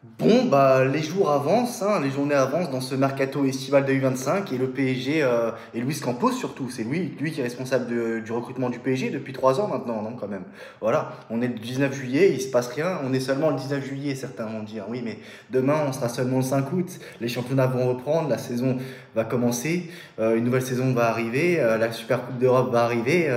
Bon, bah, les jours avancent, hein, les journées avancent dans ce mercato estival 2025 et le PSG et Luis Campos surtout, c'est lui qui est responsable du recrutement du PSG depuis 3 ans maintenant, non, quand même. Voilà, on est le 19 juillet, il se passe rien, on est seulement le 19 juillet, certains vont dire, oui, mais demain on sera seulement le 5 août, les championnats vont reprendre, la saison va commencer, une nouvelle saison va arriver, la Super Coupe d'Europe va arriver,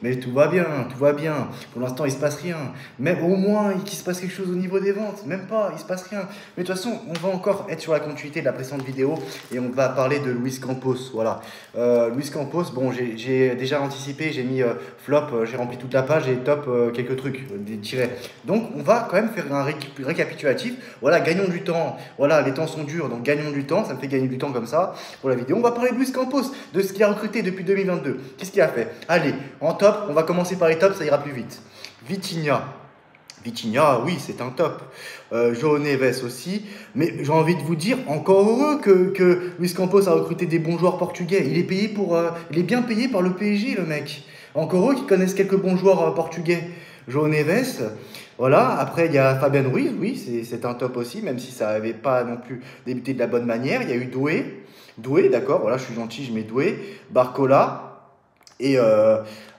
mais tout va bien, tout va bien. Pour l'instant, il se passe rien. Mais au moins qu'il se passe quelque chose au niveau des ventes. Même pas, il se passe rien. Mais de toute façon, on va encore être sur la continuité de la précédente vidéo et on va parler de Luis Campos. Voilà. Luis Campos, bon, j'ai déjà anticipé, j'ai mis flop, j'ai rempli toute la page et top quelques trucs, des tirets. Donc, on va quand même faire un récapitulatif. Voilà, gagnons du temps. Voilà, les temps sont durs, donc gagnons du temps. Ça me fait gagner du temps comme ça pour la vidéo. On va parler de Luis Campos, de ce qu'il a recruté depuis 2022. Qu'est-ce qu'il a fait? Allez, en top, on va commencer par les tops, ça ira plus vite. Vitinha. Vitinha, oui, c'est un top. João Neves aussi. Mais j'ai envie de vous dire, encore heureux que Luis Campos a recruté des bons joueurs portugais. Il est bien payé par le PSG, le mec. Encore heureux qu'ils connaissent quelques bons joueurs portugais. João Neves, voilà. Après, il y a Fabian Ruiz, oui, c'est un top aussi, même si ça n'avait pas non plus débuté de la bonne manière. Il y a eu Doué. Doué, d'accord, voilà, je suis gentil, je mets Doué. Barcola. Et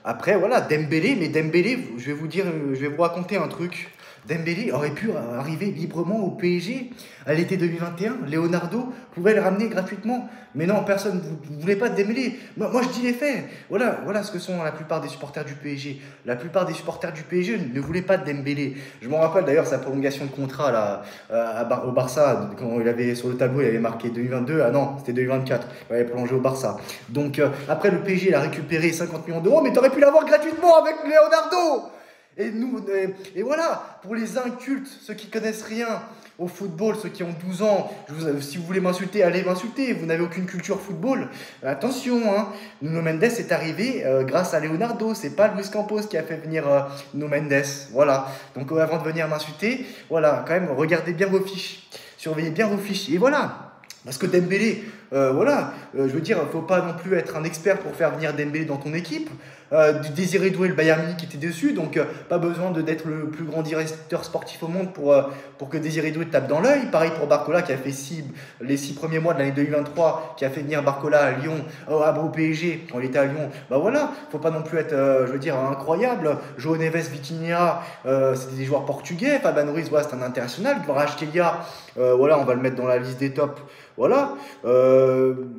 après, voilà, Dembélé, mais Dembélé, je vais vous dire, je vais vous raconter un truc. Dembélé aurait pu arriver librement au PSG à l'été 2021. Leonardo pouvait le ramener gratuitement. Mais non, personne ne voulait pas de Dembélé. Moi, je dis les faits. Voilà ce que sont la plupart des supporters du PSG. La plupart des supporters du PSG ne voulaient pas de Dembélé. Je me rappelle d'ailleurs sa prolongation de contrat là, au Barça, quand il avait sur le tableau, il avait marqué 2022. Ah non, c'était 2024. Il avait prolongé au Barça. Donc après, le PSG il a récupéré 50 millions d'euros, mais tu aurais pu l'avoir gratuitement avec Leonardo. Et voilà, pour les incultes, ceux qui connaissent rien au football, ceux qui ont 12 ans, si vous voulez m'insulter, allez m'insulter, vous n'avez aucune culture football. Attention, hein, Nuno Mendes est arrivé grâce à Leonardo, c'est pas Luis Campos qui a fait venir Nuno Mendes. Voilà, donc avant de venir m'insulter, voilà, quand même, regardez bien vos fiches, surveillez bien vos fiches, et voilà. Parce que Dembélé, je veux dire, il ne faut pas non plus être un expert pour faire venir Dembélé dans ton équipe. Du Désiré Doué, le Bayern Munich était dessus, donc pas besoin d'être le plus grand directeur sportif au monde pour que Désiré Doué te tape dans l'œil. Pareil pour Barcola qui a fait les 6 premiers mois de l'année 2023, qui a fait venir Barcola à Lyon, au PSG, quand il était à Lyon. Bah voilà, faut pas non plus être, je veux dire, incroyable. João Neves, Vitinha, c'était des joueurs portugais. Fabian Ruiz, voilà, c'est un international. Kvaratskhelia, voilà, on va le mettre dans la liste des tops. Voilà,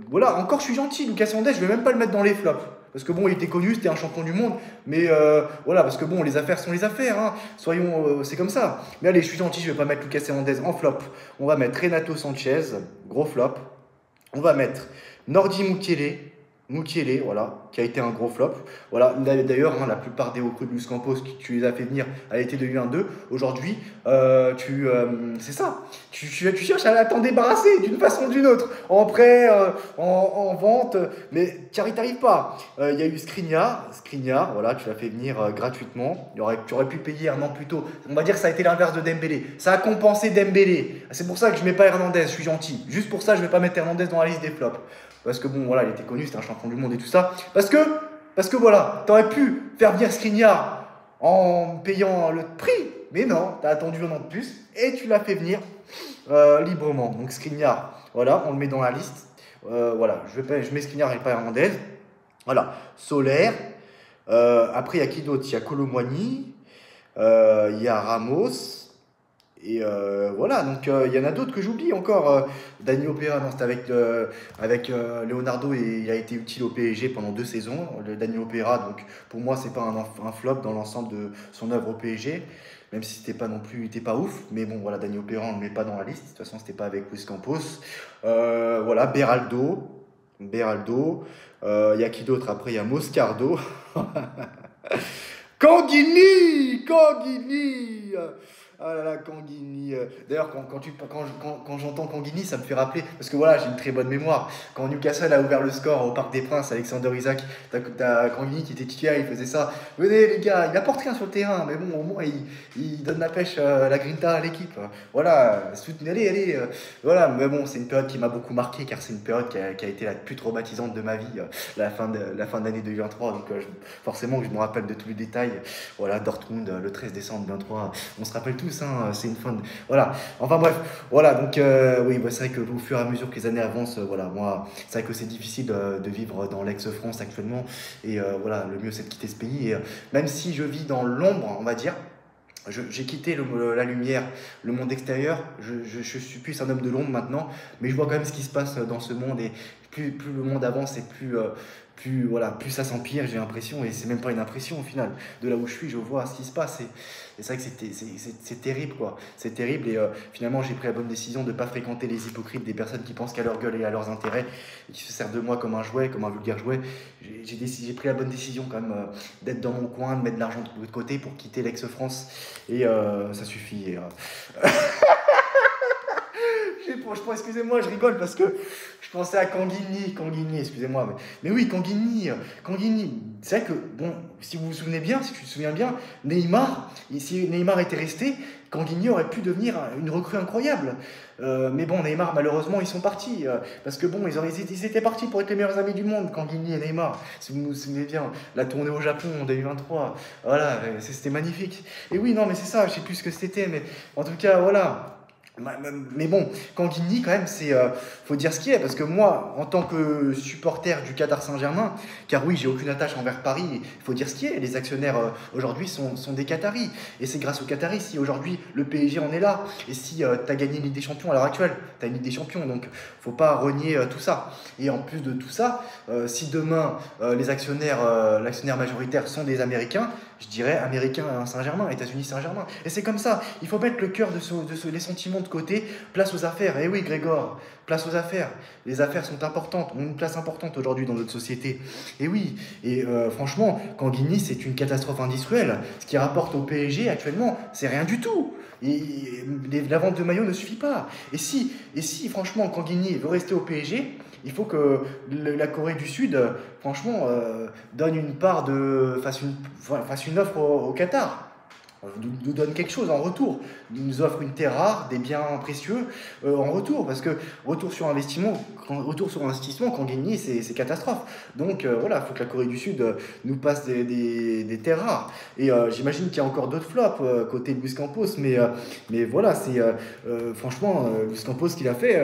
voilà, encore je suis gentil, Lucas Hernandez, je vais même pas le mettre dans les flops. Parce que bon, il était connu, c'était un champion du monde. Mais voilà, parce que bon, les affaires sont les affaires. Hein. Soyons, c'est comme ça. Mais allez, je suis gentil, je vais pas mettre Lucas Hernandez en flop. On va mettre Renato Sanchez, gros flop. On va mettre Nordi Mukiele, voilà, qui a été un gros flop. Voilà, d'ailleurs, hein, la plupart des recrues de Luis Campos, tu les as fait venir à l'été 2022. Aujourd'hui, c'est ça. Tu cherches à t'en débarrasser d'une façon ou d'une autre, en prêt, en vente, mais tu n'y arrives pas. Il y a eu Skriniar, voilà, tu l'as fait venir gratuitement. Tu aurais pu payer un an plus tôt. On va dire que ça a été l'inverse de Dembélé. Ça a compensé Dembélé. C'est pour ça que je ne mets pas Hernandez, je suis gentil. Juste pour ça, je ne vais pas mettre Hernandez dans la liste des flops. Parce que bon, voilà, il était connu, c'était un champion du monde et tout ça. Parce que voilà, t'aurais pu faire venir Skriniar en payant le prix, mais non, t'as attendu un an de plus et tu l'as fait venir librement. Donc Skriniar, voilà, on le met dans la liste. Voilà, je mets Skriniar et pas Hernandez. Voilà, Solaire. Après, il y a qui d'autre? Il y a Colomboigny, il y a Ramos. Et voilà, donc il y en a d'autres que j'oublie encore. Dani Opera, non, c'était avec Leonardo et il a été utile au PSG pendant 2 saisons. Le Dani Opera, donc pour moi, c'est pas un flop dans l'ensemble de son œuvre au PSG, même si c'était pas non plus, il était pas ouf. Mais bon, voilà, Dani Opera, on ne le met pas dans la liste. De toute façon, c'était pas avec Luis Campos. Voilà, Beraldo. Il y a qui d'autre après? Il y a Moscardo. Canguini. Ah là là, Canguini. D'ailleurs, quand j'entends Canguini, ça me fait rappeler, parce que voilà, j'ai une très bonne mémoire. Quand Newcastle a ouvert le score au Parc des Princes, Alexander Isaac, t'as Canguini qui était titulaire, il faisait ça. Venez les gars, il apporte rien sur le terrain, mais bon, au moins, il donne la pêche, la grinta à l'équipe. Voilà, allez. Voilà, mais bon, c'est une période qui m'a beaucoup marqué, car c'est une période qui a été la plus traumatisante de ma vie, la fin de l'année 2023. Donc, forcément, je me rappelle de tous les détails. Voilà, Dortmund, le 13 décembre 2023, on se rappelle tous. tous, hein, c'est une fin de... Voilà, enfin bref, voilà, donc oui, bah, c'est vrai qu'au fur et à mesure que les années avancent, voilà, moi, c'est vrai que c'est difficile de vivre dans l'ex-France actuellement, et voilà, le mieux c'est de quitter ce pays, et même si je vis dans l'ombre, on va dire, j'ai quitté la lumière, le monde extérieur, je suis plus un homme de l'ombre maintenant, mais je vois quand même ce qui se passe dans ce monde, et plus le monde avance, et voilà, plus ça s'empire, j'ai l'impression, et c'est même pas une impression au final. De là où je suis, je vois ce qui se passe, et c'est vrai que c'est terrible, quoi. C'est terrible, et finalement, j'ai pris la bonne décision de ne pas fréquenter les hypocrites, des personnes qui pensent qu'à leur gueule et à leurs intérêts, et qui se servent de moi comme un jouet, comme un vulgaire jouet. J'ai pris la bonne décision quand même d'être dans mon coin, de mettre de l'argent de côté pour quitter l'ex-France, et ça suffit. Excusez-moi, je rigole parce que je pensais à Canguigny, excusez-moi. Mais oui, Canguigny. C'est vrai que, bon, si vous vous souvenez bien, si tu te souviens bien, Neymar, si Neymar était resté, Canguigny aurait pu devenir une recrue incroyable. Mais bon, Neymar, malheureusement, ils sont partis. Parce que bon, ils étaient partis pour être les meilleurs amis du monde, Canguigny et Neymar. Si vous vous souvenez bien, la tournée au Japon en 2023, voilà, c'était magnifique. Et oui, non, mais c'est ça, je sais plus ce que c'était, mais en tout cas, voilà. Mais bon, Canguigny, quand même, faut dire ce qui est, parce que moi, en tant que supporter du Qatar Saint-Germain, car oui, j'ai aucune attache envers Paris, il faut dire ce qui est, les actionnaires aujourd'hui sont des Qataris, et c'est grâce aux Qataris si aujourd'hui le PSG en est là, et si tu as gagné une Ligue des Champions à l'heure actuelle, tu as une Ligue des Champions, donc faut pas renier tout ça. Et en plus de tout ça, si demain l'actionnaire majoritaire sont des Américains, je dirais Américain Saint-Germain, États-Unis Saint-Germain. Et c'est comme ça, il faut mettre le cœur les sentiments de côté, place aux affaires. Et oui, Grégor, place aux affaires. Les affaires sont importantes, ont une place importante aujourd'hui dans notre société. Et oui, et franchement, Canguigny, c'est une catastrophe industrielle. Ce qui rapporte au PSG actuellement, c'est rien du tout. La vente de maillots ne suffit pas. Et si franchement, Canguigny veut rester au PSG, il faut que la Corée du Sud, franchement, donne une part fasse une offre au Qatar. Nous donne quelque chose en retour, nous offre une terre rare, des biens précieux en retour, parce que retour sur investissement, Canguigny, c'est catastrophe. Donc voilà, il faut que la Corée du Sud nous passe des terres rares. Et j'imagine qu'il y a encore d'autres flops côté Luis Campos, mais voilà, franchement, Luis Campos ce qu'il a fait,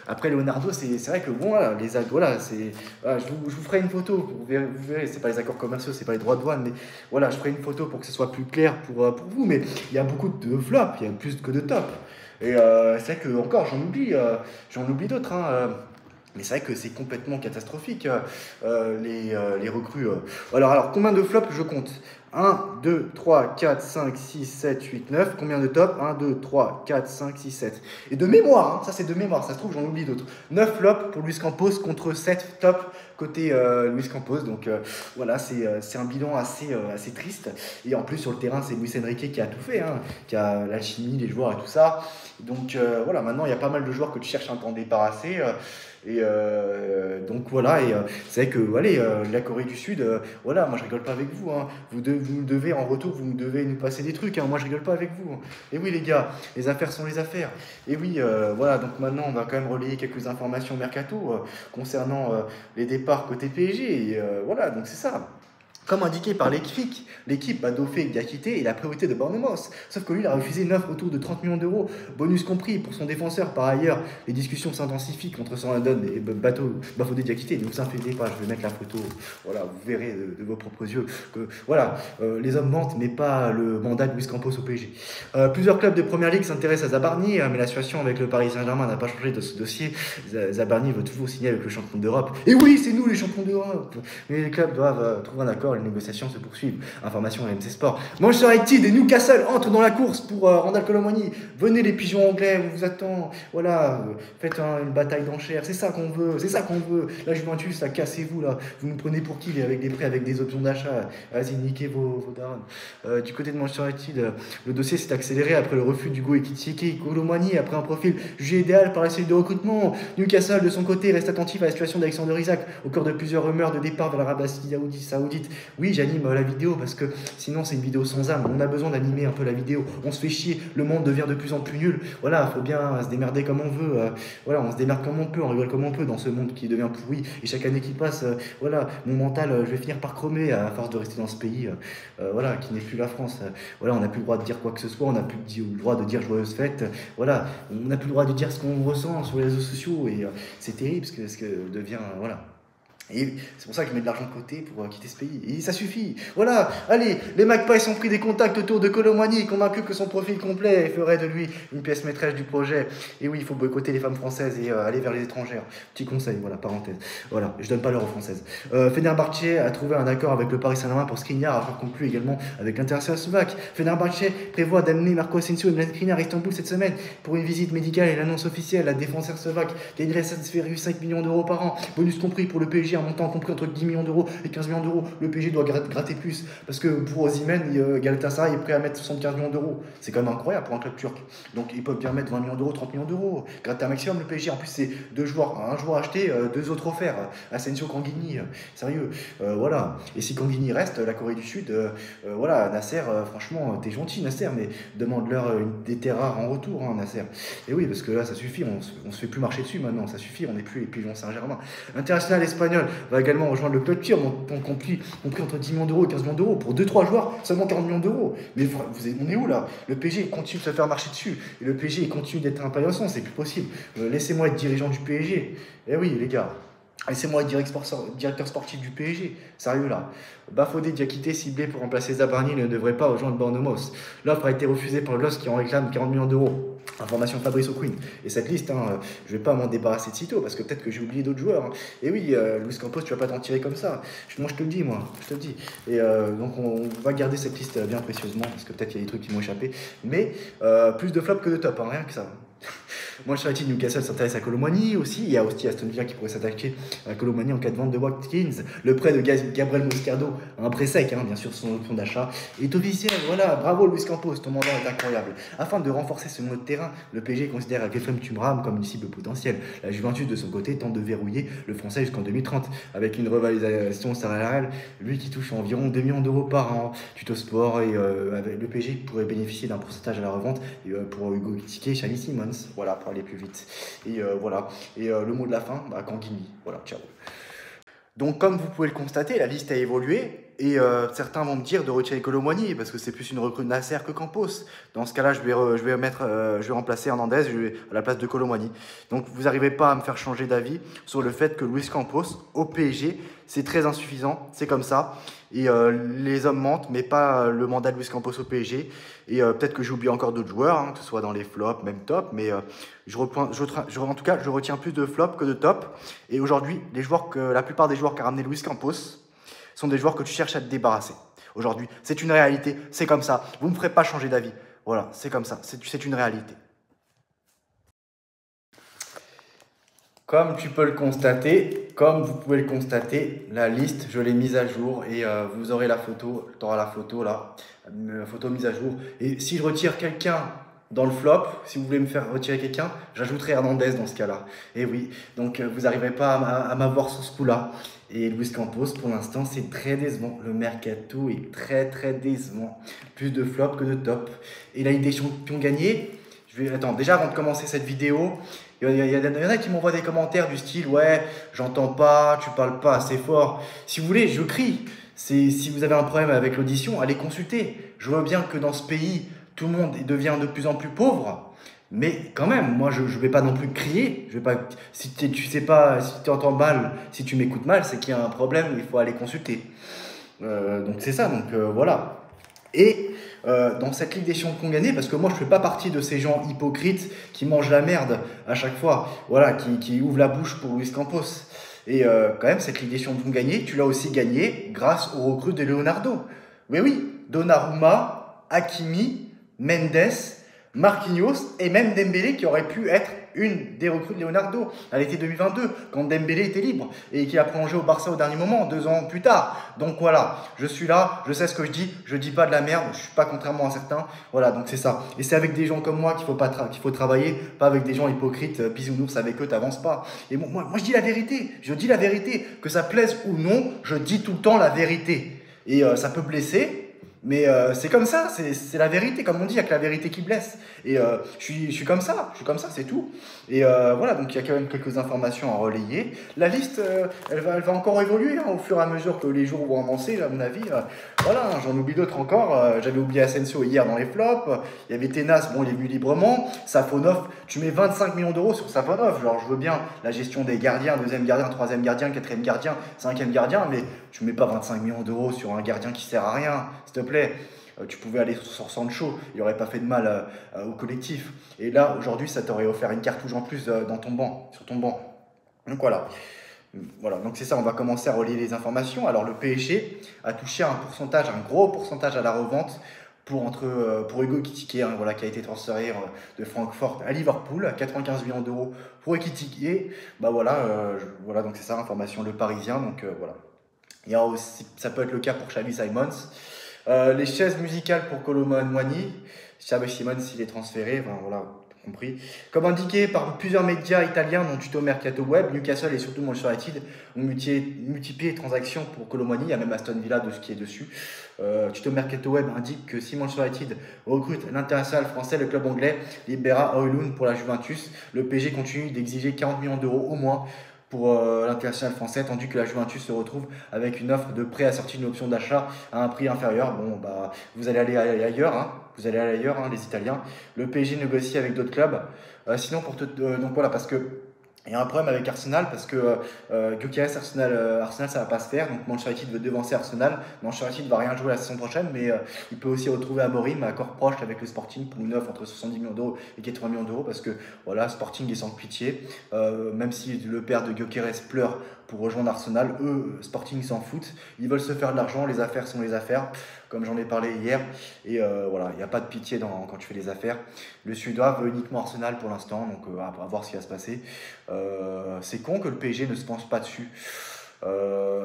après Leonardo, c'est vrai que bon, voilà, je vous ferai une photo, vous verrez, c'est pas les accords commerciaux, c'est pas les droits de douane, mais voilà, je ferai une photo pour que ce soit plus clair pour vous, mais il y a beaucoup de flops, il y a plus que de tops. Et c'est vrai que encore j'en oublie d'autres, hein, mais c'est vrai que c'est complètement catastrophique, les recrues. Alors, combien de flops je compte? 1, 2, 3, 4, 5, 6, 7, 8, 9. Combien de tops? 1, 2, 3, 4, 5, 6, 7. Et de mémoire, hein, ça c'est de mémoire, ça se trouve j'en oublie d'autres. 9 flops pour Luis Campos contre 7 tops côté Luis Campos. Donc voilà, c'est un bilan assez triste. Et en plus sur le terrain, c'est Luis Enrique qui a tout fait, hein, qui a l'alchimie, les joueurs et tout ça. Donc voilà, maintenant il y a pas mal de joueurs que tu cherches à t'en débarrasser. Donc voilà, et c'est vrai que voilà, la Corée du Sud, voilà, moi je rigole pas avec vous, hein. Vous nous devez en retour, vous nous devez nous passer des trucs, hein. Moi je rigole pas avec vous, hein. Et oui les gars, les affaires sont les affaires. Et oui, voilà, donc maintenant on va quand même relayer quelques informations mercato concernant les départs côté PSG. Et voilà, donc c'est ça. Comme indiqué par l'équipe Badofé Diakité est la priorité de Bournemouth. Sauf que lui, il a refusé une offre autour de 30 millions d'euros, bonus compris pour son défenseur. Par ailleurs, les discussions s'intensifient contre Southampton et Bafodé Diakité. Ne vous inquiétez pas, je vais mettre la photo. Voilà, vous verrez de vos propres yeux que voilà, les hommes mentent, mais pas le mandat de Luis Campos au PSG. Plusieurs clubs de Première Ligue s'intéressent à Zabarni, mais la situation avec le Paris Saint-Germain n'a pas changé de ce dossier. Zabarni veut toujours signer avec le champion d'Europe. Et oui, c'est nous les champions d'Europe. Mais les clubs doivent trouver un accord. Les négociations se poursuivent. Information à MC Sport. Manchester United et Newcastle entrent dans la course pour Randall Colomwani. Venez les pigeons anglais, on vous attend. Voilà, faites une bataille d'enchères. C'est ça qu'on veut, c'est ça qu'on veut. La Juventus, là, cassez-vous là. Vous nous prenez pour qui avec des prêts, avec des options d'achat? Vas-y, niquez vos darons. Du côté de Manchester United, le dossier s'est accéléré après le refus d'Hugo Ekitike Colomwani après un profil jugé idéal par la cellule de recrutement. Newcastle, de son côté, reste attentif à la situation d'Alexander Isak au cœur de plusieurs rumeurs de départ vers l'Arabie Saoudite. Oui, j'anime la vidéo parce que sinon c'est une vidéo sans âme. On a besoin d'animer un peu la vidéo. On se fait chier, le monde devient de plus en plus nul. Voilà, faut bien se démerder comme on veut. Voilà, on se démerde comme on peut, on rigole comme on peut dans ce monde qui devient pourri. Et chaque année qui passe, voilà, mon mental, je vais finir par crever à force de rester dans ce pays, voilà, qui n'est plus la France. Voilà, on n'a plus le droit de dire quoi que ce soit, on n'a plus le droit de dire joyeuse fête. Voilà, on n'a plus le droit de dire ce qu'on ressent sur les réseaux sociaux. Et c'est terrible ce que devient, voilà. Et c'est pour ça que je mets de l'argent de côté pour quitter ce pays. Et ça suffit. Voilà. Allez, les Magpies ont pris des contacts autour de Kolo Muani, convaincus que son profil complet ferait de lui une pièce maîtresse du projet. Et oui, il faut boycotter les femmes françaises et aller vers les étrangères. Petit conseil, voilà, parenthèse. Voilà, je donne pas l'euro française. Fenerbahçe a trouvé un accord avec le Paris Saint-Germain pour Skriniar, afin de conclure également avec l'international slovaque. Fenerbahçe prévoit d'amener Marco Asensio et Milan Skriniar à Istanbul cette semaine pour une visite médicale et l'annonce officielle. La défenseur slovaque gagnerait 5 millions d'euros par an, bonus compris pour le PSG, un montant compris entre 10 millions d'euros et 15 millions d'euros. Le PSG doit gratter plus parce que pour Osimhen, Galatasaray est prêt à mettre 75 millions d'euros. C'est quand même incroyable pour un club turc. Donc ils peuvent bien mettre 20 millions d'euros, 30 millions d'euros. Gratter un maximum le PSG. En plus, c'est deux joueurs, un joueur acheté, deux autres offerts. Asensio, Kanguini, sérieux. Voilà. Et si Kanguini reste, la Corée du Sud, voilà, Nasser, franchement, t'es gentil, Nasser, mais demande-leur des terres rares en retour, hein, Nasser. Et oui, parce que là, ça suffit. On se fait plus marcher dessus maintenant. Ça suffit. On n'est plus les pigeons Saint-Germain. International espagnol va également rejoindre le club tir, compris entre 10 millions d'euros et 15 millions d'euros. Pour 2-3 joueurs, seulement 40 millions d'euros. Mais on est où là? Le PSG continue de se faire marcher dessus. Et le PSG continue d'être un paillasson, c'est plus possible. Laissez-moi être dirigeant du PSG. Eh oui, les gars. Laissez-moi être directeur sportif du PSG. Sérieux là. Bafodé Diakité ciblé pour remplacer Zabarni ne devrait pas rejoindre Bournemouth. L'offre a été refusée par le LOSC qui en réclame 40 millions d'euros. Information Fabrice O'Quinn. Et cette liste, je vais pas m'en débarrasser de sitôt parce que peut-être que j'ai oublié d'autres joueurs. Hein. Et oui, Luis Campos, tu vas pas t'en tirer comme ça. Moi, je te le dis, je te le dis. Et donc, on va garder cette liste bien précieusement parce que peut-être qu'il y a des trucs qui m'ont échappé. Mais plus de flops que de top, hein, rien que ça. Manchester United, Newcastle s'intéresse à Kolo Muani aussi. Il y a aussi Aston Villa qui pourrait s'attaquer à Kolo Muani en cas de vente de Watkins. Le prêt de Gabriel Moscardo, un prêt sec, hein, bien sûr, son option d'achat, est officiel. Voilà, bravo Luis Campos, ton mandat est incroyable. Afin de renforcer ce mode de terrain, le PSG considère Kefrem Turam comme une cible potentielle. La Juventus, de son côté, tente de verrouiller le français jusqu'en 2030 avec une revalorisation salariale, lui qui touche environ 2 millions d'euros par an. Tuto Sport et avec le PSG pourrait bénéficier d'un pourcentage à la revente pour Hugo Ekitike et Xavi Simons. Voilà, pour aller plus vite. Et voilà. Et le mot de la fin, Kanguini. Voilà, ciao. Donc, comme vous pouvez le constater, la liste a évolué. Et certains vont me dire de retirer Kolo Muani parce que c'est plus une recrue de Nasser que Campos. Dans ce cas-là, je vais remplacer Hernandez à la place de Kolo Muani. Donc, vous n'arrivez pas à me faire changer d'avis sur le fait que Luis Campos au PSG, c'est très insuffisant. C'est comme ça. Et les hommes mentent, mais pas le mandat de Luis Campos au PSG. Et peut-être que j'oublie encore d'autres joueurs, hein, que ce soit dans les flops, même top. Mais en tout cas, je retiens plus de flops que de top. Et aujourd'hui, la plupart des joueurs qu'a ramené Luis Campos sont des joueurs que tu cherches à te débarrasser. Aujourd'hui, c'est une réalité, c'est comme ça. Vous ne me ferez pas changer d'avis. Voilà, c'est comme ça, c'est une réalité. Comme tu peux le constater, comme vous pouvez le constater, la liste, je l'ai mise à jour et vous aurez la photo, tu auras la photo là, la photo mise à jour. Et si je retire quelqu'un dans le flop, si vous voulez me faire retirer quelqu'un, j'ajouterai Hernandez dans ce cas-là. Et oui, donc vous n'arriverez pas à m'avoir sur ce coup-là. Et Luis Campos, pour l'instant, c'est très décevant. Le mercato est très très décevant. Plus de flop que de top. Et la Ligue des Champions gagnée, attends, déjà avant de commencer cette vidéo, il y en a qui m'envoient des commentaires du style « Ouais, j'entends pas, tu parles pas assez fort. » Si vous voulez, je crie. Si vous avez un problème avec l'audition, allez consulter. Je vois bien que dans ce pays, tout le monde devient de plus en plus pauvre. Mais quand même, moi, je ne vais pas non plus crier. Je vais pas, si tu sais pas, si tu entends mal, si tu m'écoutes mal, c'est qu'il y a un problème, il faut aller consulter. Donc c'est ça, donc voilà. Et dans cette Ligue des Champions gagnée, parce que moi je ne fais pas partie de ces gens hypocrites qui mangent la merde à chaque fois, voilà, qui ouvrent la bouche pour Luis Campos. Et quand même, cette Ligue des Champions gagnée, tu l'as aussi gagnée grâce aux recrues de Leonardo. Mais oui, Donnarumma, Hakimi, Mendes, Marquinhos et même Dembélé qui aurait pu être une des recrues de Leonardo à l'été 2022 quand Dembélé était libre et qu'il a prolongé au Barça au dernier moment, 2 ans plus tard. Donc voilà, je suis là, je sais ce que je dis pas de la merde, je suis pas contrairement à certains. Voilà, donc c'est ça. Et c'est avec des gens comme moi qu'il faut travailler, pas avec des gens hypocrites, bisounours, avec eux t'avances pas. Et moi je dis la vérité, que ça plaise ou non, je dis tout le temps la vérité. Et ça peut blesser. Mais c'est comme ça, c'est la vérité, comme on dit, il n'y a que la vérité qui blesse. Et je suis comme ça, c'est tout. Et voilà, donc il y a quand même quelques informations à relayer. La liste, elle va encore évoluer hein, au fur et à mesure que les jours vont avancer, à mon avis. Voilà, hein, j'en oublie d'autres encore. J'avais oublié Asensio hier dans les flops. Il y avait Tenas, bon, il est venu librement. Safonov, tu mets 25 millions d'euros sur Safonov. Genre, je veux bien la gestion des gardiens, deuxième gardien, troisième gardien, quatrième gardien, cinquième gardien, mais tu mets pas 25 millions d'euros sur un gardien qui sert à rien, s'il te plaît. Tu pouvais aller sur Sancho, il n'aurait pas fait de mal au collectif. Et là, aujourd'hui, ça t'aurait offert une cartouche en plus dans ton banc, sur ton banc. Donc voilà. Voilà, donc c'est ça, on va commencer à relier les informations. Alors le PSG a touché un pourcentage, un gros pourcentage à la revente pour Hugo Ekitike, hein, voilà, qui a été transféré de Francfort à Liverpool à 95 millions d'euros pour Ekitike. Bah voilà, voilà, donc c'est ça, information Le Parisien. Donc voilà. Il y a aussi, ça peut être le cas pour Xavi Simons. Les chaises musicales pour Colomani. Xavi Simons, s'il est transféré, enfin, voilà, compris. Comme indiqué par plusieurs médias italiens, dont Tuto Mercato Web, Newcastle et surtout Manchester United ont multiplié les transactions pour Colomani. Il y a même Aston Villa de ce qui est dessus. Tuto Mercato Web indique que si Manchester United recrute l'international français, le club anglais libérera Højlund pour la Juventus. Le PSG continue d'exiger 40 millions d'euros au moins pour l'international français, tandis que la Juventus se retrouve avec une offre de prêt assortie d'une option d'achat à un prix inférieur. Bon, bah, vous allez aller ailleurs, hein. Vous allez aller ailleurs, hein, les Italiens. Le PSG négocie avec d'autres clubs. Sinon, donc voilà, parce que il y a un problème avec Arsenal parce que Gyökeres, Arsenal, ça va pas se faire. Donc Manchester United veut devancer Arsenal. Manchester United va rien jouer la saison prochaine, mais il peut aussi retrouver Amorim à accord proche avec le Sporting pour une offre entre 70 millions d'euros et 80 millions d'euros parce que voilà, Sporting est sans pitié. Même si le père de Gyökeres pleure pour rejoindre Arsenal, eux, Sporting s'en foutent. Ils veulent se faire de l'argent, les affaires sont les affaires, comme j'en ai parlé hier. Et voilà, il n'y a pas de pitié quand tu fais les affaires. Le Suédois veut uniquement Arsenal pour l'instant, donc à voir ce qui va se passer. C'est con que le PSG ne se pense pas dessus.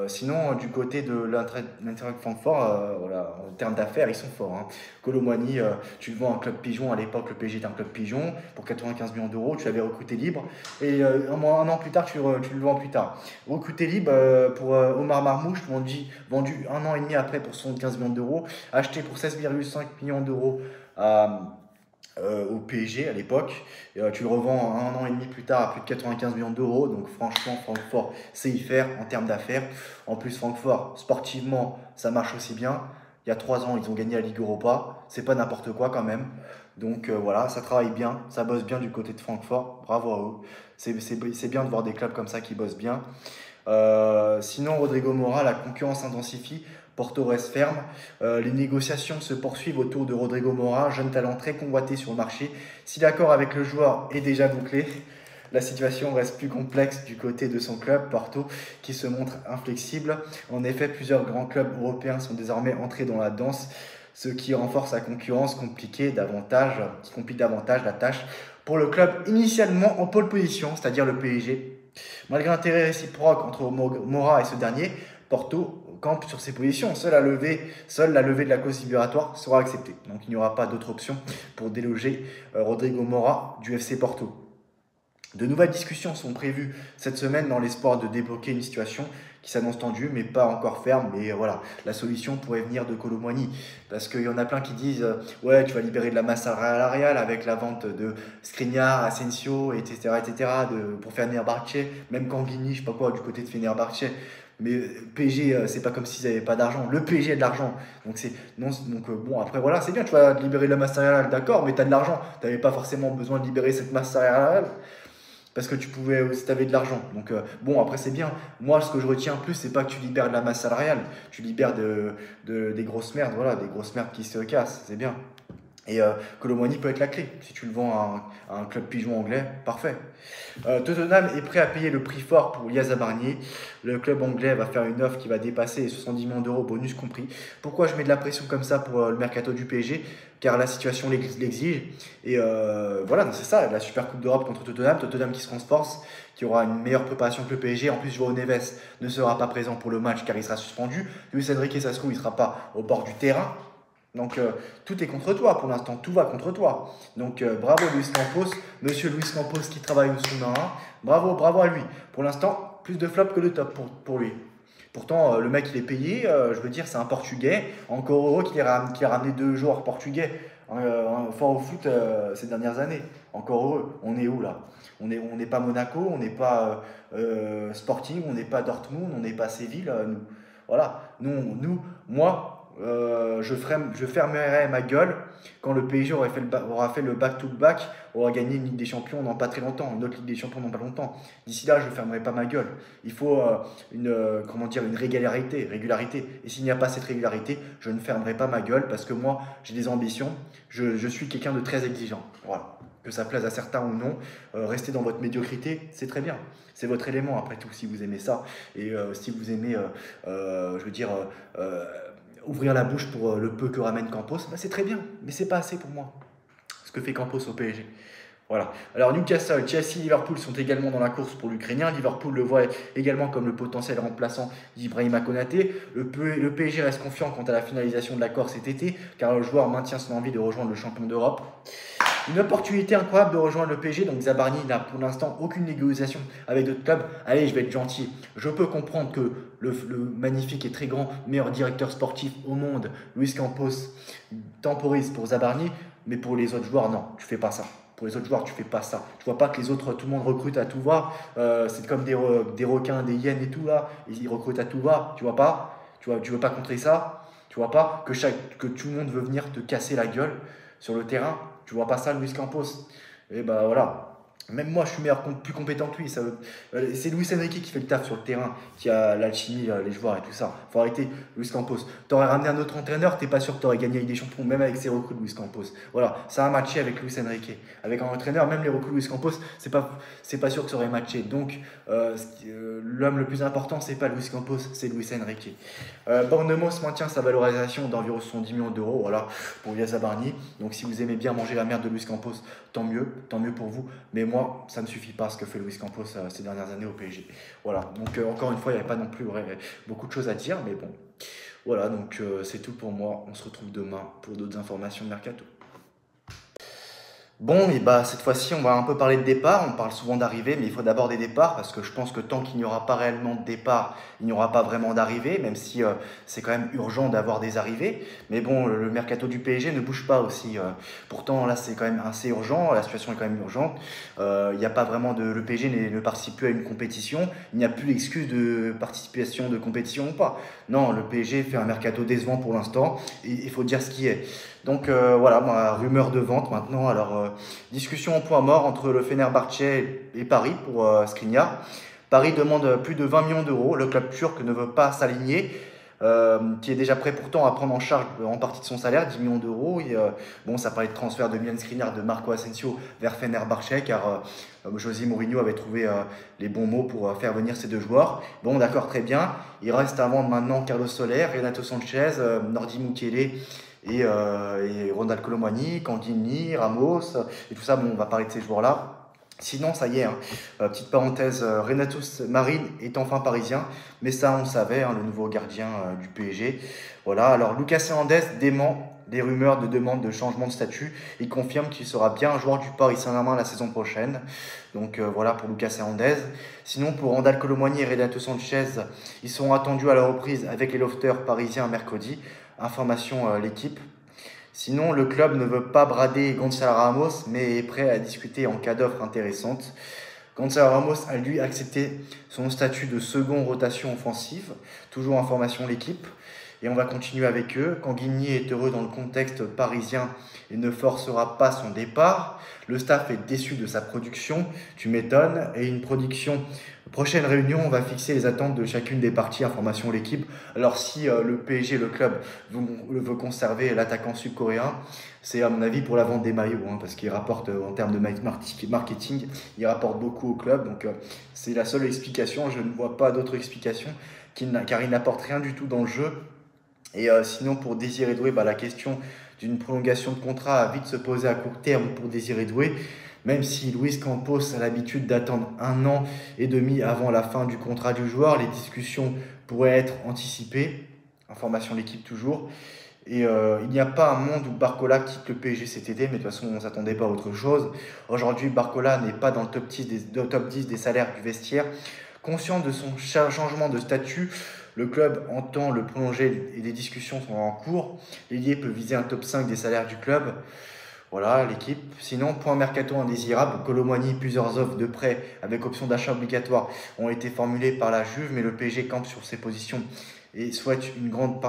Sinon, du côté de l'Eintracht Francfort, voilà, en termes d'affaires, ils sont forts. Hein. Colomani, tu le vends un club pigeon. À l'époque, le PSG était un club pigeon pour 95 millions d'euros. Tu l'avais recruté libre. Et un an plus tard, tu le vends plus tard. Recruté libre pour Omar Marmouche, vendu un an et demi après pour 75 millions d'euros. Acheté pour 16,5 millions d'euros au PSG à l'époque. Tu le revends un an et demi plus tard à plus de 95 millions d'euros. Donc franchement, Francfort sait y faire en termes d'affaires. En plus, Francfort, sportivement, ça marche aussi bien. Il y a 3 ans, ils ont gagné la Ligue Europa. C'est pas n'importe quoi quand même. Donc voilà, ça travaille bien, ça bosse bien du côté de Francfort. Bravo à eux. C'est bien de voir des clubs comme ça qui bossent bien. Sinon, Rodrigo Mora, la concurrence s'intensifie. Porto reste ferme. Les négociations se poursuivent autour de Rodrigo Mora, jeune talent très convoité sur le marché. Si l'accord avec le joueur est déjà bouclé, la situation reste plus complexe du côté de son club, Porto, qui se montre inflexible. En effet, plusieurs grands clubs européens sont désormais entrés dans la danse, ce qui renforce la concurrence, qui complique davantage la tâche pour le club initialement en pole position, c'est-à-dire le PSG. Malgré l'intérêt réciproque entre Mora et ce dernier, Porto campe sur ses positions. Seule la levée de la clause libératoire sera acceptée. Donc il n'y aura pas d'autre option pour déloger Rodrigo Mora du FC Porto. De nouvelles discussions sont prévues cette semaine dans l'espoir de débloquer une situation qui s'annonce tendue, mais pas encore ferme. Mais voilà, la solution pourrait venir de Colomani. Parce qu'il y en a plein qui disent ouais, tu vas libérer de la masse salariale avec la vente de Skriniar, Asensio, etc. pour Fenerbahçe, même Kanguini, je sais pas quoi, du côté de Fenerbahçe. Mais PSG, c'est pas comme s'ils n'avaient pas d'argent. Le PSG a de l'argent. Bon, après, voilà, c'est bien, tu vas libérer de la masse salariale, d'accord, mais tu as de l'argent. Tu n'avais pas forcément besoin de libérer cette masse salariale parce que tu pouvais aussi, tu avais de l'argent. Donc, bon, après, c'est bien. Moi, ce que je retiens plus, c'est pas que tu libères de la masse salariale. Tu libères des grosses merdes, voilà, des grosses merdes qui se cassent. C'est bien. Et Colomani peut être la clé. Si tu le vends à un club pigeon anglais, parfait. Tottenham est prêt à payer le prix fort pour Yaya Barnier. Le club anglais va faire une offre qui va dépasser les 70 millions d'euros, bonus compris. Pourquoi je mets de la pression comme ça pour le mercato du PSG? Car la situation l'exige. Et voilà, c'est ça, la Super Coupe d'Europe contre Tottenham. Tottenham qui se renforce, qui aura une meilleure préparation que le PSG. En plus, João Neves ne sera pas présent pour le match car il sera suspendu. Luis Enrique, ça se trouve, il ne sera pas au bord du terrain. Donc tout est contre toi pour l'instant, tout va contre toi. Donc bravo Luis Campos, monsieur Luis Campos qui travaille au sous-marin. Bravo à lui. Pour l'instant, plus de flop que de top pour lui. Pourtant, le mec, il est payé, je veux dire, c'est un Portugais. Encore heureux qu'il ait ramené deux joueurs portugais fort au foot ces dernières années. Encore heureux. On est où là? On n'est pas Monaco, on n'est pas Sporting, on n'est pas Dortmund, on n'est pas Séville, nous. Voilà. Moi, je fermerai ma gueule quand le PSG aura fait le back-to-back, aura gagné une Ligue des Champions dans pas très longtemps, une autre Ligue des Champions dans pas longtemps. D'ici là, je ne fermerai pas ma gueule. Il faut comment dire, une régularité. Et s'il n'y a pas cette régularité, je ne fermerai pas ma gueule parce que moi, j'ai des ambitions. Je suis quelqu'un de très exigeant. Voilà. Que ça plaise à certains ou non, rester dans votre médiocrité, c'est très bien. C'est votre élément, après tout, si vous aimez ça. Et si vous aimez, je veux dire, ouvrir la bouche pour le peu que ramène Campos, bah c'est très bien. Mais c'est pas assez pour moi. Ce que fait Campos au PSG. Voilà. Alors Newcastle, Chelsea, Liverpool sont également dans la course pour l'Ukrainien. Liverpool le voit également comme le potentiel remplaçant d'Ibrahima Konaté. Le PSG reste confiant quant à la finalisation de l'accord cet été, car le joueur maintient son envie de rejoindre le champion d'Europe. Une opportunité incroyable de rejoindre le PSG, donc Zabarni n'a pour l'instant aucune négociation avec d'autres clubs. Allez, je vais être gentil. Je peux comprendre que le magnifique et très grand meilleur directeur sportif au monde, Luis Campos, temporise pour Zabarni, mais pour les autres joueurs, non, tu fais pas ça. Pour les autres joueurs, tu fais pas ça. Je vois pas que les autres, tout le monde recrute à tout va. C'est comme des requins, des hyènes et tout là. Ils recrutent à tout va. Tu vois pas? Tu veux pas contrer ça? Tu vois pas que tout le monde veut venir te casser la gueule sur le terrain? Tu vois pas ça, Luis Campos? Et bah voilà. Même moi, je suis plus compétent que lui. C'est Luis Enrique qui fait le taf sur le terrain, qui a l'alchimie, les joueurs et tout ça. Faut arrêter, Luis Campos. T'aurais ramené un autre entraîneur, t'es pas sûr que t'aurais gagné avec des champions, même avec ses recrues de Luis Campos. Voilà, ça a matché avec Luis Enrique. Avec un entraîneur, même les recrues de Luis Campos, c'est pas sûr que ça aurait matché. Donc, l'homme le plus important, c'est pas Luis Campos, c'est Luis Enrique. Bournemouth maintient sa valorisation d'environ 70 millions d'euros, voilà, pour Yassa Barni. Donc, si vous aimez bien manger la merde de Luis Campos, tant mieux pour vous. Mais moi, ça ne suffit pas ce que fait Luis Campos ces dernières années au PSG. Voilà, donc encore une fois, il n'y avait pas non plus beaucoup de choses à dire, mais bon. Voilà, donc c'est tout pour moi. On se retrouve demain pour d'autres informations de Mercato. Bon, et bah cette fois-ci, on va un peu parler de départ. On parle souvent d'arrivée, mais il faut d'abord des départs parce que je pense que tant qu'il n'y aura pas réellement de départ, il n'y aura pas vraiment d'arrivée, même si c'est quand même urgent d'avoir des arrivées. Mais bon, le mercato du PSG ne bouge pas aussi. Pourtant, là, c'est quand même assez urgent. La situation est quand même urgente. Il n'y a pas vraiment le PSG ne participe plus à une compétition. Il n'y a plus d'excuse de participation de compétition ou pas. Non, le PSG fait un mercato décevant pour l'instant. Il faut dire ce qui est. Donc voilà, rumeur de vente maintenant. Alors, discussion au point mort entre le Fenerbahçe et Paris pour Skriniar. Paris demande plus de 20 millions d'euros. Le club turc ne veut pas s'aligner, qui est déjà prêt pourtant à prendre en charge en partie de son salaire, 10 millions d'euros. Et, bon, ça parlait de transfert de Milan Skriniar de Marco Asensio vers Fenerbahçe, car José Mourinho avait trouvé les bons mots pour faire venir ces deux joueurs. Bon, d'accord, très bien. Il reste à vendre maintenant Carlos Soler, Renato Sanchez, Nordi Mukiele et Ronald Colomwani, Canguigny, Ramos, et tout ça. Bon, on va parler de ces joueurs-là. Sinon, ça y est, hein, petite parenthèse, Renato Marine est enfin parisien, mais ça, on savait, hein, le nouveau gardien du PSG. Voilà, alors Lucas Hernandez dément des rumeurs de demande de changement de statut. Il confirme qu'il sera bien un joueur du Paris Saint-Germain la saison prochaine. Donc voilà pour Lucas Hernandez. Sinon, pour Randal Colomwani et Renato Sanchez, ils sont attendus à la reprise avec les lofters parisiens mercredi. Information l'équipe. Sinon, le club ne veut pas brader Gonzalo Ramos, mais est prêt à discuter en cas d'offre intéressante. Gonzalo Ramos a lui accepté son statut de second rotation offensive. Toujours information l'équipe. Et on va continuer avec eux. Canguigny est heureux dans le contexte parisien et ne forcera pas son départ. Le staff est déçu de sa production, tu m'étonnes. Et une prochaine réunion, on va fixer les attentes de chacune des parties. Information l'équipe. Alors si le PSG, le club, veut conserver l'attaquant sud-coréen, c'est à mon avis pour la vente des maillots, hein, parce qu'il rapporte en termes de marketing, il rapporte beaucoup au club. Donc c'est la seule explication. Je ne vois pas d'autre explication car il n'apporte rien du tout dans le jeu. Et sinon, pour Désiré Doué, la question d'une prolongation de contrat a vite se poser à court terme pour Désiré Doué, même si Luis Campos a l'habitude d'attendre 1 an et demi avant la fin du contrat du joueur. Les discussions pourraient être anticipées. Information de l'équipe toujours. Et il n'y a pas un monde où Barcola quitte le PSG cet été, mais de toute façon, on ne s'attendait pas à autre chose. Aujourd'hui, Barcola n'est pas dans le top 10 des salaires du vestiaire. Conscient de son changement de statut, Le club entend le prolonger et des discussions sont en cours. L'ailier peut viser un top 5 des salaires du club. Voilà l'équipe. Sinon, point mercato indésirable, Kolo Muani, plusieurs offres de prêt avec option d'achat obligatoire ont été formulées par la Juve, mais le PSG campe sur ses positions et souhaite qu'une grande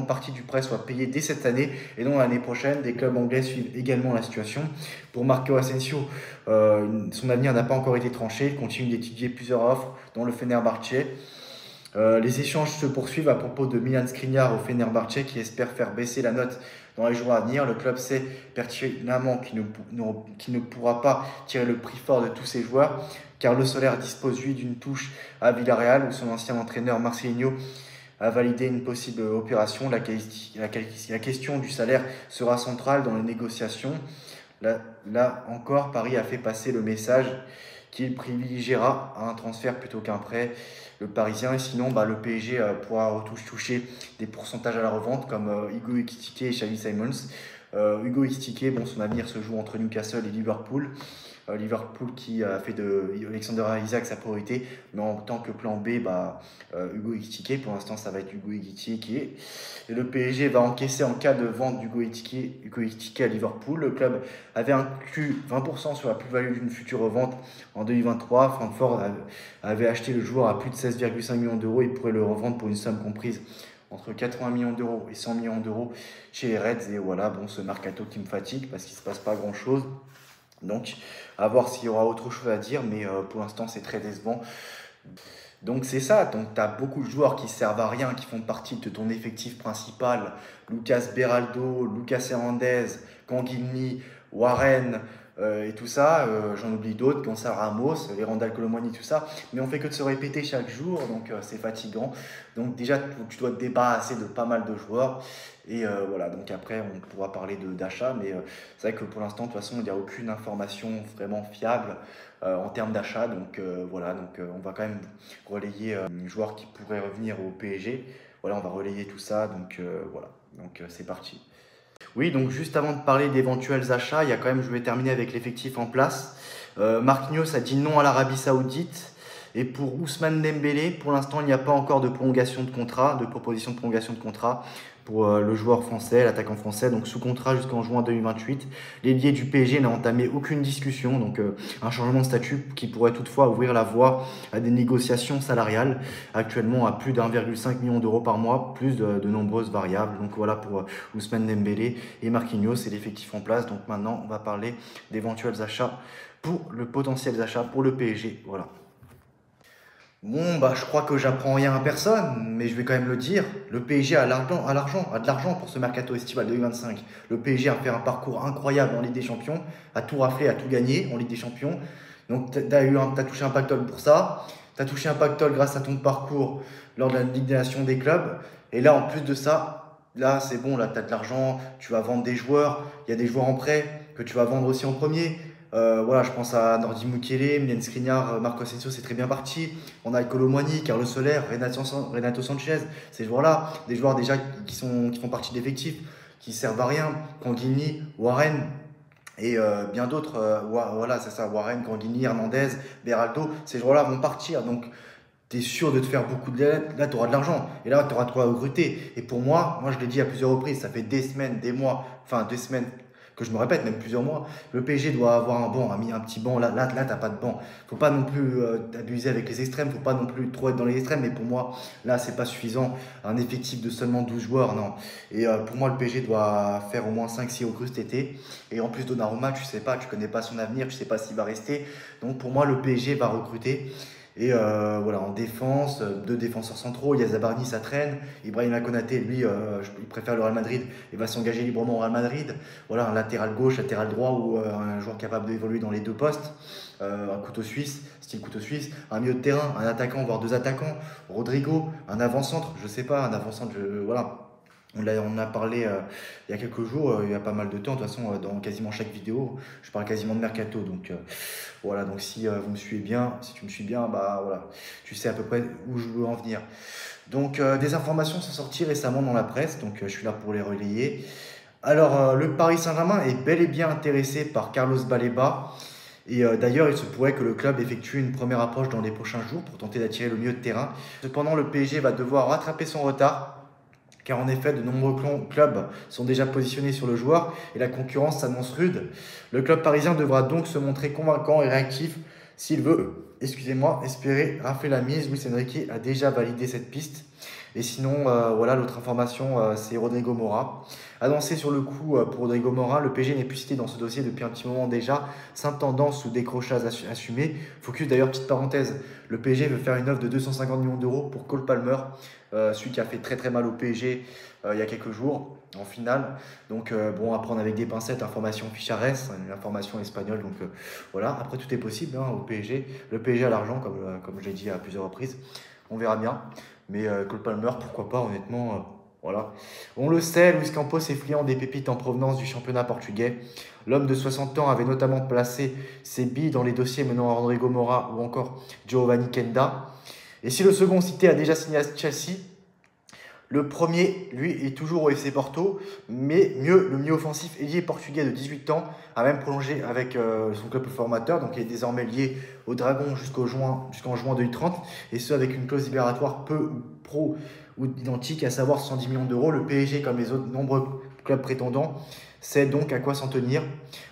partie du prêt soit payée dès cette année et non l'année prochaine. Des clubs anglais suivent également la situation. Pour Marco Asensio, son avenir n'a pas encore été tranché. Il continue d'étudier plusieurs offres, dont le Fenerbahçe. Les échanges se poursuivent à propos de Milan Skriniar au Fenerbahçe qui espère faire baisser la note dans les jours à venir. Le club sait pertinemment qu'il ne pourra pas tirer le prix fort de tous ses joueurs. Carlos Soler dispose lui d'une touche à Villarreal où son ancien entraîneur Marcelinho a validé une possible opération. La question du salaire sera centrale dans les négociations. Là encore, Paris a fait passer le message qu'il privilégiera un transfert plutôt qu'un prêt, le Parisien. Et sinon, le PSG pourra toucher des pourcentages à la revente comme Hugo Ekitike et Xavi Simons. Hugo Ekitike, son avenir se joue entre Newcastle et Liverpool. Liverpool qui a fait de Alexander Isak sa priorité, mais en tant que plan B, Hugo Ekitike, pour l'instant ça va être Hugo Ekitike. Et le PSG va encaisser en cas de vente d'Hugo Ekitike à Liverpool. Le club avait inclus 20% sur la plus-value d'une future revente en 2023. Francfort avait acheté le joueur à plus de 16,5 millions d'euros. Il pourrait le revendre pour une somme comprise entre 80 millions d'euros et 100 millions d'euros chez les Reds. Et voilà, ce mercato qui me fatigue parce qu'il ne se passe pas grand-chose. Donc, à voir s'il y aura autre chose à dire, mais pour l'instant, c'est très décevant. Donc, c'est ça. Donc, tu as beaucoup de joueurs qui servent à rien, qui font partie de ton effectif principal. Lucas Beraldo, Lucas Hernandez, Canguilny, Warren et tout ça. J'en oublie d'autres, Gonçalo Ramos, les Randal Kolo Muani, tout ça. Mais on fait que de se répéter chaque jour, donc c'est fatigant. Donc, déjà, tu dois te débarrasser de pas mal de joueurs. Et voilà, donc après on pourra parler d'achat, mais c'est vrai que pour l'instant de toute façon il n'y a aucune information vraiment fiable en termes d'achat, donc voilà, donc on va quand même relayer les joueurs qui pourraient revenir au PSG. Voilà, on va relayer tout ça, donc voilà, donc c'est parti. Oui, donc juste avant de parler d'éventuels achats, il y a quand même, je vais terminer avec l'effectif en place. Marquinhos a dit non à l'Arabie Saoudite. Et pour Ousmane Dembélé, pour l'instant, il n'y a pas encore de prolongation de contrat, de proposition de prolongation de contrat pour le joueur français, l'attaquant français, donc sous contrat jusqu'en juin 2028. L'ailier du PSG n'a entamé aucune discussion, donc un changement de statut qui pourrait toutefois ouvrir la voie à des négociations salariales, actuellement à plus d'1,5 million d'euros par mois, plus de nombreuses variables. Donc voilà pour Ousmane Dembélé et Marquinhos, c'est l'effectif en place. Donc maintenant, on va parler d'éventuels achats potentiels achats pour le PSG. Voilà. Bon, je crois que j'apprends rien à personne, mais je vais quand même le dire. Le PSG a de l'argent pour ce mercato estival 2025. Le PSG a fait un parcours incroyable en Ligue des Champions, a tout raflé, a tout gagné en Ligue des Champions. Donc, tu as touché un pactole pour ça. Tu as touché un pactole grâce à ton parcours lors de la Ligue des Nations des clubs. Et là, en plus de ça, là, c'est bon, là, tu as de l'argent, tu vas vendre des joueurs. Il y a des joueurs en prêt que tu vas vendre aussi en premier. Voilà, je pense à Nordi Mukiele, Milan Skriniar, Marco Asensio, c'est très bien parti. On a Kolo Muani, Carlos Soler, Renato Sanchez, ces joueurs-là, des joueurs déjà qui font partie de l'effectif, qui servent à rien. Canguilny, Warren et bien d'autres. Voilà, c'est ça, Warren, Canguilny, Hernandez, Beraldo, ces joueurs-là vont partir. Donc, tu es sûr de te faire beaucoup de dettes. Là, tu auras de l'argent. Et là, tu auras de quoi recruter. Et pour moi, je l'ai dit à plusieurs reprises, ça fait des semaines, des mois, enfin 2 semaines que je me répète, même plusieurs mois, le PSG doit avoir un banc, un petit banc. Là, t'as pas de banc. Faut pas non plus abuser avec les extrêmes, faut pas non plus trop être dans les extrêmes. Mais pour moi, là, c'est pas suffisant. Un effectif de seulement 12 joueurs, non. Et pour moi, le PSG doit faire au moins 5-6 recrues cet été. Et en plus, Donnarumma, tu sais pas, tu connais pas son avenir, tu sais pas s'il va rester. Donc pour moi, le PSG va recruter. Et voilà, en défense, 2 défenseurs centraux, il y a Zabarni, ça traîne. Ibrahima Konaté, lui, il préfère le Real Madrid et va s'engager librement au Real Madrid. Voilà, un latéral gauche, latéral droit ou un joueur capable d'évoluer dans les deux postes. Un couteau suisse, style couteau suisse. Un milieu de terrain, un attaquant, voire 2 attaquants. Rodrigo, un avant-centre, je sais pas, un avant-centre, voilà. On a parlé il y a quelques jours, il y a pas mal de temps, de toute façon, dans quasiment chaque vidéo, je parle quasiment de mercato. Donc voilà, donc si vous me suivez bien, si tu me suis bien, voilà, tu sais à peu près où je veux en venir. Donc des informations sont sorties récemment dans la presse, donc je suis là pour les relayer. Alors, le Paris Saint-Germain est bel et bien intéressé par Carlos Baleba. Et d'ailleurs, il se pourrait que le club effectue une première approche dans les prochains jours pour tenter d'attirer le milieu de terrain. Cependant, le PSG va devoir rattraper son retard, car en effet, de nombreux clubs sont déjà positionnés sur le joueur et la concurrence s'annonce rude. Le club parisien devra donc se montrer convaincant et réactif s'il veut, espérer rafler la mise. Luis Enrique a déjà validé cette piste. Et sinon, voilà, l'autre information, c'est Rodrigo Mora. Annoncé sur le coup pour Rodrigo Mora, le PSG n'est plus cité dans ce dossier depuis un petit moment déjà. Simple tendance ou décrochage assumé. Focus d'ailleurs, petite parenthèse, le PSG veut faire une offre de 250 millions d'euros pour Cole Palmer, celui qui a fait très très mal au PSG il y a quelques jours en finale. Donc bon, à prendre avec des pincettes, information Fichares, une information espagnole. Donc voilà, après tout est possible au PSG. Le PSG a l'argent, comme je l'ai dit à plusieurs reprises. On verra bien. Mais Cole Palmer, pourquoi pas, honnêtement, voilà. On le sait, Luis Campos est friand des pépites en provenance du championnat portugais. L'homme de 60 ans avait notamment placé ses billes dans les dossiers menant à Rodrigo Mora ou encore Giovanni Kenda. Et si le second cité a déjà signé à Chelsea, le premier, lui, est toujours au FC Porto, mais mieux, le milieu offensif ailier portugais de 18 ans a même prolongé avec son club formateur, donc il est désormais lié au Dragon jusqu'en juin 2030, et ce avec une clause libératoire peu ou pro ou identique, à savoir 110 millions d'euros. Le PSG, comme les autres nombreux clubs prétendants, sait donc à quoi s'en tenir.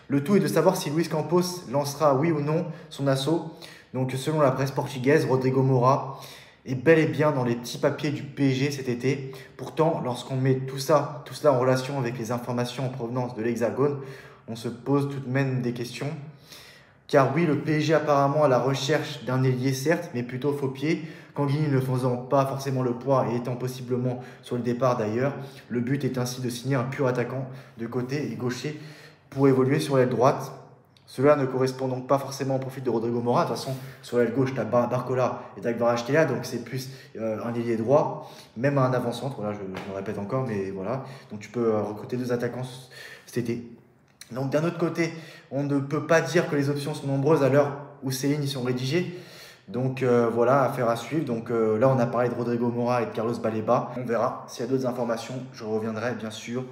Le tout est de savoir si Luis Campos lancera, oui ou non, son assaut. Donc selon la presse portugaise, Rodrigo Mora est bel et bien dans les petits papiers du PSG cet été. Pourtant, lorsqu'on met tout cela en relation avec les informations en provenance de l'Hexagone, on se pose tout de même des questions. Car oui, le PSG apparemment à la recherche d'un ailier certes, mais plutôt faux pied. Kanguini ne faisant pas forcément le poids et étant possiblement sur le départ d'ailleurs, le but est ainsi de signer un pur attaquant de côté et gaucher pour évoluer sur l'aile droite. Cela ne correspond donc pas forcément au profil de Rodrigo Mora. De toute façon, sur l'aile gauche, tu as Barcola et Kvaratskhelia, donc c'est plus un ailier droit, même un avant-centre. Voilà, je me répète encore, mais voilà. Donc tu peux recruter deux attaquants cet été. Donc d'un autre côté, on ne peut pas dire que les options sont nombreuses à l'heure où ces lignes sont rédigées. Donc voilà, affaire à suivre. Donc là, on a parlé de Rodrigo Mora et de Carlos Baleba. On verra. S'il y a d'autres informations, je reviendrai bien sûr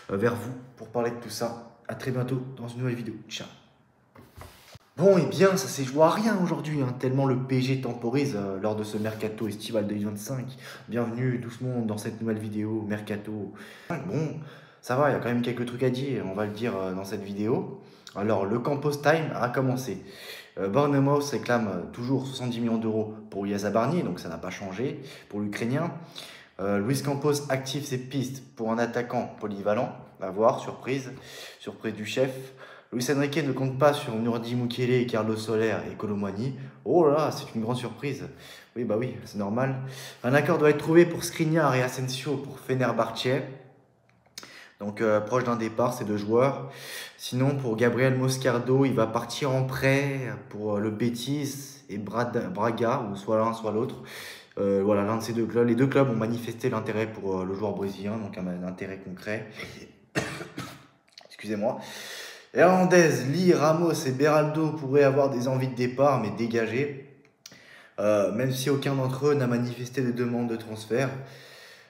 vers vous pour parler de tout ça. À très bientôt dans une nouvelle vidéo. Ciao. Bon, et bien, ça s'est joué à rien aujourd'hui, tellement le PSG temporise lors de ce mercato estival 2025. Bienvenue doucement dans cette nouvelle vidéo mercato. Bon, ça va, il y a quand même quelques trucs à dire, on va le dire dans cette vidéo. Alors, le Campos Time a commencé. Bournemouth réclame toujours 70 millions d'euros pour Yazabarni, donc ça n'a pas changé pour l'Ukrainien. Luis Campos active ses pistes pour un attaquant polyvalent. À voir, surprise du chef. Luis Enrique ne compte pas sur Nurdi Mukele, Carlos Soler et Colomwani. Oh là là, c'est une grande surprise. Oui, bah oui, c'est normal. Un accord doit être trouvé pour Skriniar et Asensio pour Fenerbahçe. Donc proche d'un départ, ces deux joueurs. Sinon, pour Gabriel Moscardo, il va partir en prêt pour le Betis et Braga, ou soit l'un, soit l'autre. Voilà, l'un de ces deux clubs. Les deux clubs ont manifesté l'intérêt pour le joueur brésilien, donc un intérêt concret. Excusez-moi. Hernandez, Lee, Ramos et Beraldo pourraient avoir des envies de départ, mais dégagées. Même si aucun d'entre eux n'a manifesté de demande de transfert.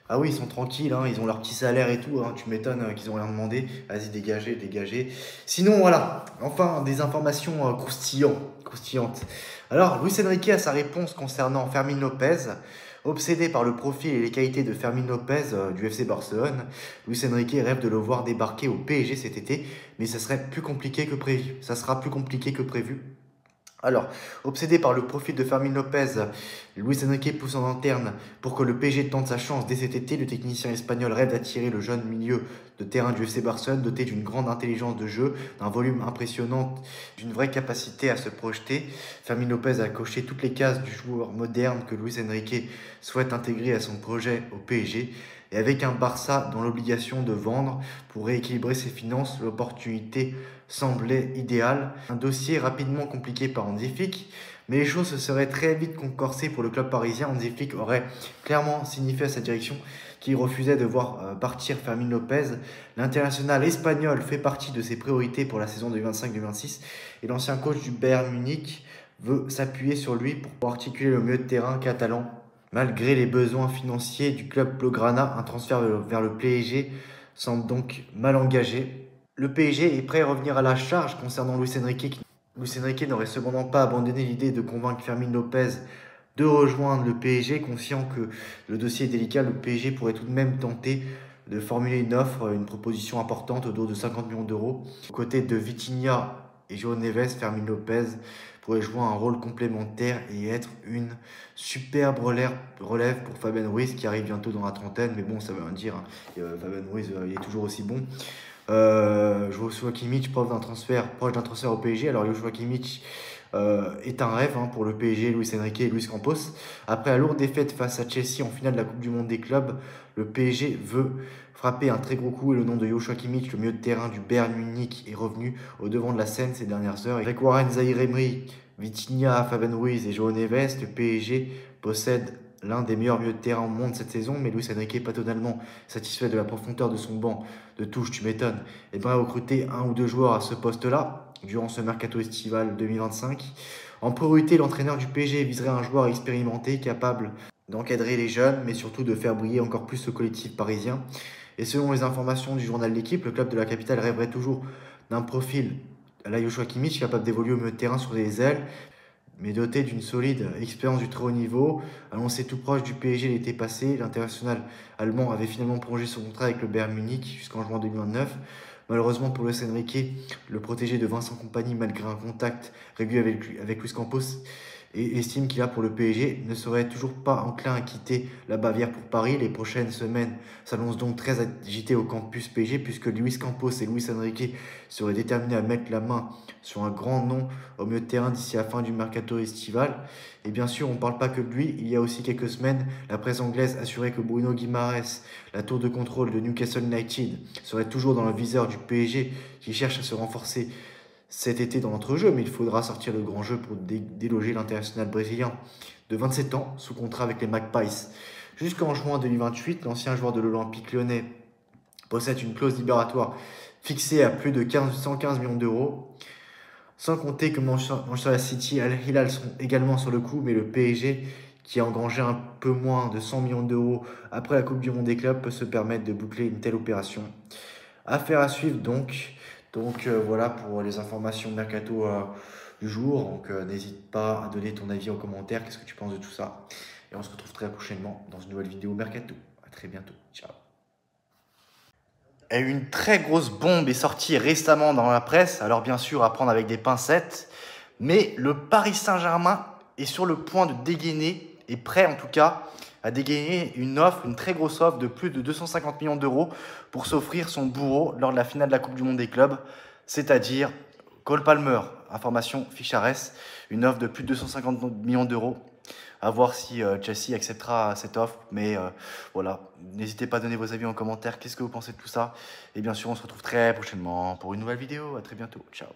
Ah oui, ils sont tranquilles, ils ont leur petit salaire et tout, tu m'étonnes qu'ils n'ont rien demandé. Vas-y, dégagez. Sinon, voilà, enfin, des informations croustillantes. Alors, Luis Enrique a sa réponse concernant Fermín López. Obsédé par le profil et les qualités de Fermín López du FC Barcelone, Luis Enrique rêve de le voir débarquer au PSG cet été, mais ça sera plus compliqué que prévu. Alors, obsédé par le profil de Fermín López, Luis Enrique pousse en interne pour que le PSG tente sa chance dès cet été. Le technicien espagnol rêve d'attirer le jeune milieu de terrain du FC Barcelone, doté d'une grande intelligence de jeu, d'un volume impressionnant, d'une vraie capacité à se projeter. Fermín López a coché toutes les cases du joueur moderne que Luis Enrique souhaite intégrer à son projet au PSG. Et avec un Barça dans l'obligation de vendre pour rééquilibrer ses finances, l'opportunité semblait idéale. Un dossier rapidement compliqué par Hansi Flick, mais les choses se seraient très vite concorsées pour le club parisien. Hansi Flick aurait clairement signifié à sa direction qu'il refusait de voir partir Fermín López. L'international espagnol fait partie de ses priorités pour la saison 2025-2026 et l'ancien coach du Bayern Munich veut s'appuyer sur lui pour articuler le milieu de terrain catalan. Malgré les besoins financiers du club blaugrana, un transfert vers le PSG semble donc mal engagé. Le PSG est prêt à revenir à la charge concernant Luis Enrique Luis Enrique n'aurait cependant pas abandonné l'idée de convaincre Fermín Lopez de rejoindre le PSG, conscient que le dossier est délicat. Le PSG pourrait tout de même tenter de formuler une offre, une proposition importante au dos de 50 millions d'euros. Aux côtés de Vitinha et João Neves, Fermín Lopez pourrait jouer un rôle complémentaire et être une superbe relève pour Fabián Ruiz qui arrive bientôt dans la trentaine. Mais bon, ça veut rien dire, hein. Fabián Ruiz, il est toujours aussi bon. Joshua Kimmich, proche d'un transfert au PSG. Alors Joshua Kimmich est un rêve, hein, pour le PSG, Luis Enrique et Luis Campos. Après la lourde défaite face à Chelsea en finale de la Coupe du Monde des clubs, le PSG veut frapper un très gros coup et le nom de Joshua Kimmich, le milieu de terrain du Bayern Munich, est revenu au devant de la scène ces dernières heures. Avec Warren Zaïre-Emery, Vitinha, Fabián Ruiz et João Neves, le PSG possède l'un des meilleurs milieux de terrain au monde cette saison, mais Luis Enrique, pas totalement satisfait de la profondeur de son banc de touche, tu m'étonnes, aimerait recruter un ou deux joueurs à ce poste-là durant ce mercato estival 2025. En priorité, l'entraîneur du PSG viserait un joueur expérimenté, capable d'encadrer les jeunes, mais surtout de faire briller encore plus ce collectif parisien. Et selon les informations du journal L'équipe, le club de la capitale rêverait toujours d'un profil à la Joshua Kimmich, capable d'évoluer au milieu de terrain sur les ailes, mais doté d'une solide expérience du très haut niveau. Annoncé tout proche du PSG l'été passé, l'international allemand avait finalement prolongé son contrat avec le Bayern Munich jusqu'en juin 2029. Malheureusement pour Luis Enrique, le protégé de Vincent Kompany, malgré un contact régulier avec Luis Campos, et estime qu'il a pour le PSG, ne serait toujours pas enclin à quitter la Bavière pour Paris. Les prochaines semaines s'annoncent donc très agitées au campus PSG, puisque Luis Campos et Luis Enrique seraient déterminés à mettre la main sur un grand nom au milieu de terrain d'ici la fin du mercato estival. Et bien sûr, on ne parle pas que de lui. Il y a aussi quelques semaines, la presse anglaise assurait que Bruno Guimaraes, la tour de contrôle de Newcastle United, serait toujours dans le viseur du PSG, qui cherche à se renforcer cet été dans l'entrejeu, mais il faudra sortir le grand jeu pour déloger l'international brésilien de 27 ans, sous contrat avec les Magpies. Jusqu'en juin 2028, l'ancien joueur de l'Olympique lyonnais possède une clause libératoire fixée à plus de 115 millions d'euros. Sans compter que Manchester City et Al Hilal sont également sur le coup, mais le PSG, qui a engrangé un peu moins de 100 millions d'euros après la Coupe du Monde des clubs, peut se permettre de boucler une telle opération. Affaire à suivre donc. Voilà pour les informations mercato du jour. Donc n'hésite pas à donner ton avis en commentaire. Qu'est-ce que tu penses de tout ça? Et on se retrouve très prochainement dans une nouvelle vidéo mercato. À très bientôt. Ciao. Et une très grosse bombe est sortie récemment dans la presse. Alors bien sûr, à prendre avec des pincettes. Mais le Paris Saint-Germain est sur le point de dégainer, est prêt en tout cas, à dégainer une très grosse offre de plus de 250 millions d'euros pour s'offrir son bourreau lors de la finale de la Coupe du Monde des clubs, c'est-à-dire Cole Palmer, information Fichares, une offre de plus de 250 millions d'euros. À voir si Chelsea acceptera cette offre, mais voilà, n'hésitez pas à donner vos avis en commentaire, qu'est-ce que vous pensez de tout ça? Et bien sûr, on se retrouve très prochainement pour une nouvelle vidéo, à très bientôt, ciao.